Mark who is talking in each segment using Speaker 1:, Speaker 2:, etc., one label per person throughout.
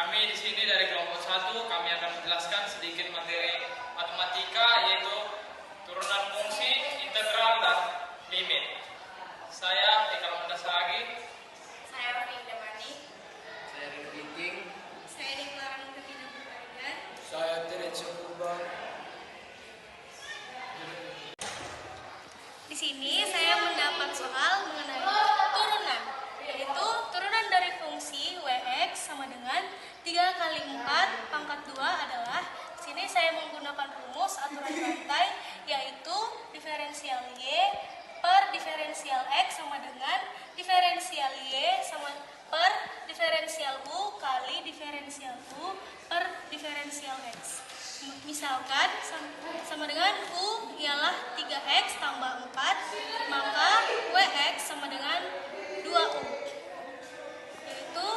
Speaker 1: Kami di sini dari kelompok 1, kami akan menjelaskan sedikit materi matematika, yaitu turunan fungsi, integral, dan limit. Saya Eka Mandasaragi.
Speaker 2: Saya Raffi Damani.
Speaker 3: Saya Rifki King.
Speaker 2: Saya Deklarang Kevina Berkaidan.
Speaker 3: Saya Terence Purba.
Speaker 2: Di sini saya mendapat soal mengenai turunan, yaitu turunan dari fungsi Wx sama dengan 3 kali 4 pangkat 2 adalah, di sini saya menggunakan rumus aturan rantai, yaitu diferensial Y per diferensial X sama dengan diferensial Y sama per diferensial U kali diferensial U per diferensial X. Misalkan sama dengan U ialah 3X tambah 4, maka Wx sama dengan 2U, yaitu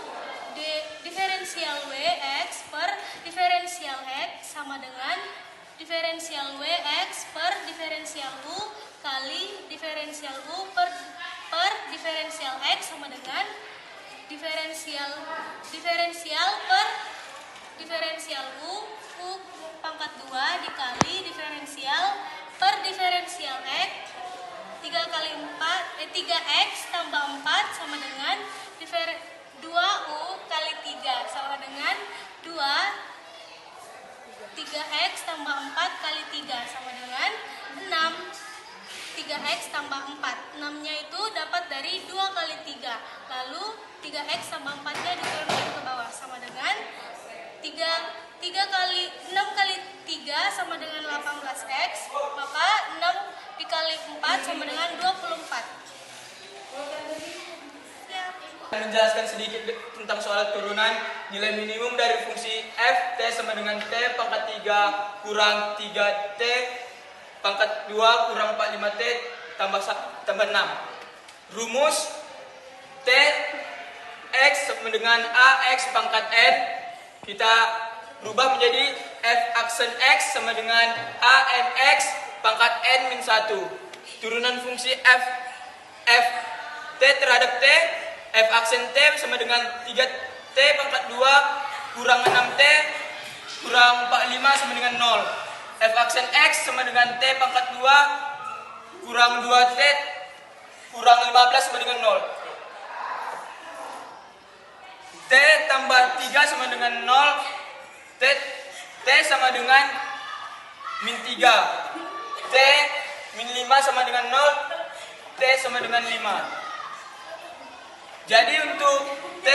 Speaker 2: diferensial Wx per diferensial X sama dengan diferensial Wx per diferensial U kali diferensial U per diferensial X sama dengan diferensial per diferensial U pangkat 2 dikali diferensial per diferensial X 3X tambah 4 sama dengan 2U kali 3 sama dengan 3X tambah 4 kali 3 sama dengan 6. 3X tambah 4, 6-nya itu dapat dari 2 kali 3, lalu 3X tambah 4-nya diturunkan ke bawah sama dengan 6 kali 3 sama dengan 18X, maka 6 dikali 4 sama dengan 24.
Speaker 4: Menjelaskan sedikit tentang soal turunan nilai minimum dari fungsi f t sama dengan t pangkat 3 kurang 3t pangkat 2 kurang 45t tambah 6. Rumus t x sama dengan ax pangkat n kita rubah menjadi f aksen x sama dengan an x pangkat n min 1. Turunan fungsi f t terhadap t, f aksen t sama dengan 3t pangkat 2 kurang 6t kurang 45 sama dengan 0. F aksen X sama dengan T pangkat 2 kurang 2T kurang 15 sama dengan 0. T tambah 3 sama dengan 0. T sama dengan min 3. T min 5 sama dengan 0. T sama dengan 5. Jadi untuk T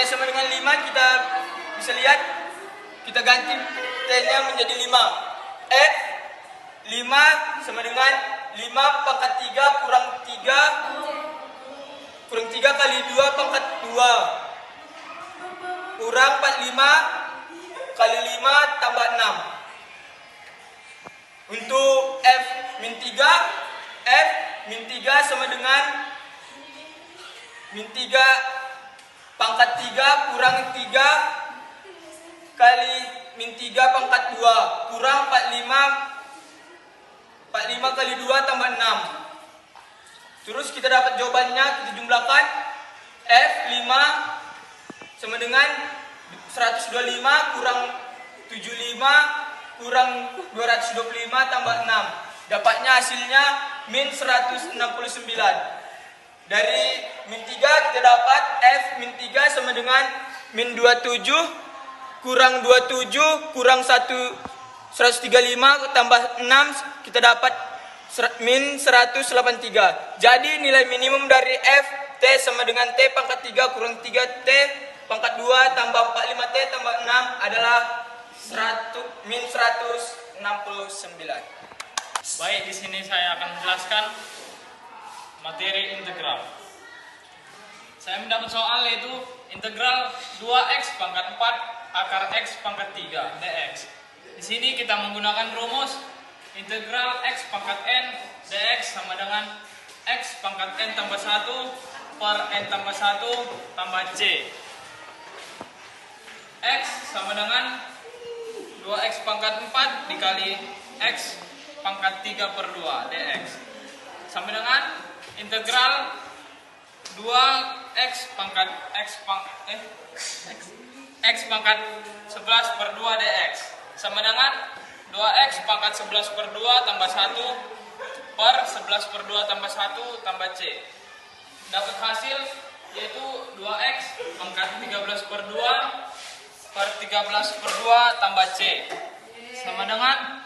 Speaker 4: sama dengan 5 kita bisa lihat, kita ganti T-nya menjadi 5. 5 sama dengan 5 pangkat 3 kurang 3 kali 2 pangkat 2 kurang 45 kali 5 tambah 6. Untuk F min 3 sama dengan min 3 pangkat 3 kurang 3 kali min 3 pangkat 2 kurang 45 kali 2 tambah 6. Terus kita dapat jawabannya, kita jumlahkan F5 sama dengan 125 kurang 75 kurang 225 tambah 6. Dapatnya hasilnya min 169. Dari min 3 kita dapat F min 3 sama dengan min 27 kurang 27 kurang 135 tambah 6, kita dapat min 183. Jadi nilai minimum dari F T sama dengan T pangkat 3 kurang 3T pangkat 2 tambah 45T tambah 6 adalah min 169.
Speaker 1: Baik, di sini saya akan menjelaskan materi integral. Saya mendapat soal yaitu integral 2x pangkat 4 akar x pangkat 3 dx. Di sini kita menggunakan rumus integral x pangkat n dx sama dengan x pangkat n tambah 1 per n tambah 1 tambah c. X sama dengan 2x pangkat 4 dikali x pangkat 3 per 2 dx sama dengan integral 2 X pangkat X pangkat 11 per 2 dx sama dengan 2X pangkat 11 per 2 tambah 1 per 11 per 2 tambah 1 tambah C. Dapat hasil yaitu 2X pangkat 13 per 2 per 13 per 2 tambah C sama dengan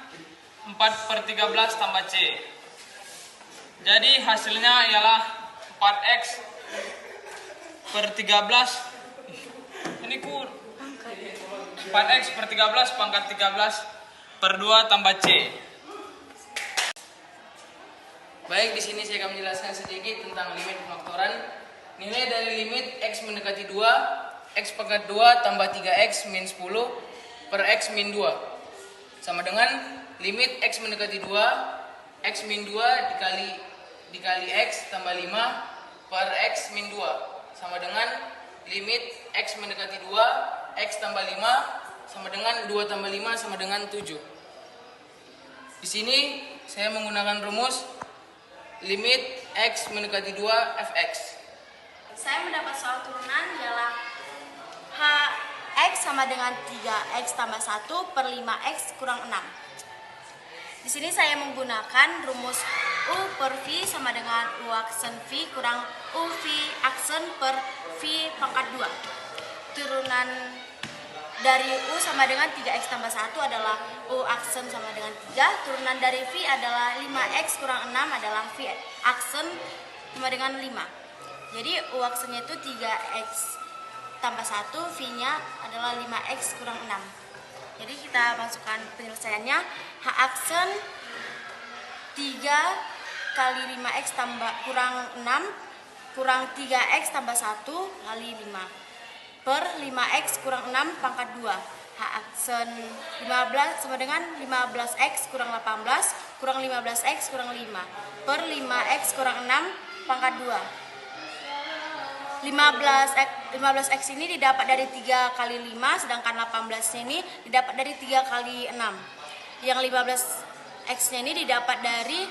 Speaker 1: 4 per 13 tambah C. Jadi hasilnya ialah 4X per 13 ini 4X per 13 pangkat 13 per 2 tambah C.
Speaker 3: Baik, di sini saya akan menjelaskan sedikit tentang limit pemfaktoran. Nilai dari limit X mendekati 2, X pangkat 2 tambah 3X min 10 per X min 2 sama dengan limit X mendekati 2, X min 2 dikali X tambah 5 per X min 2 sama dengan limit X mendekati 2, X tambah 5 sama dengan 2 tambah 5 sama dengan 7. Di sini saya menggunakan rumus limit X mendekati 2 fx.
Speaker 2: Saya mendapat soal turunan ialah Hx sama dengan 3X tambah 1 per 5X kurang 6. Di sini saya menggunakan rumus U per V sama dengan U aksen V kurang U V aksen per V pangkat 2. Turunan dari U sama dengan 3X tambah 1 adalah U aksen sama dengan 3. Turunan dari V adalah 5X kurang 6 adalah V aksen sama dengan 5. Jadi U aksennya itu 3X tambah 1, V-nya adalah 5X kurang 6. Jadi kita masukkan penyelesaiannya. H aksen 3 kali 5X tambah kurang 6 kurang 3X tambah 1 kali 5 per 5X kurang 6 pangkat 2. H aksen 15 sama dengan 15X kurang 18 kurang 15X kurang 5 per 5X kurang 6 pangkat 2. 15X ini didapat dari 3 kali 5, sedangkan 18-nya ini didapat dari 3 kali 6. Yang 15X-nya ini didapat dari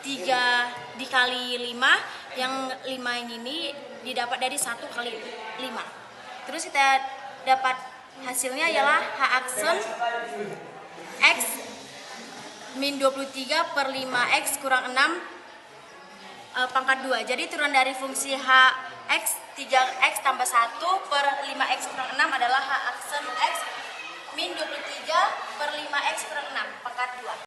Speaker 2: 3 dikali 5, yang 5 ini didapat dari 1 kali 5. Terus kita dapat hasilnya ialah H aksen X min 23 per 5X kurang 6 pangkat 2. Jadi turunan dari fungsi Hx 3X tambah 1 per 5X kurang 6 adalah H aksen X min 23 per 5X kurang 6 pangkat 2.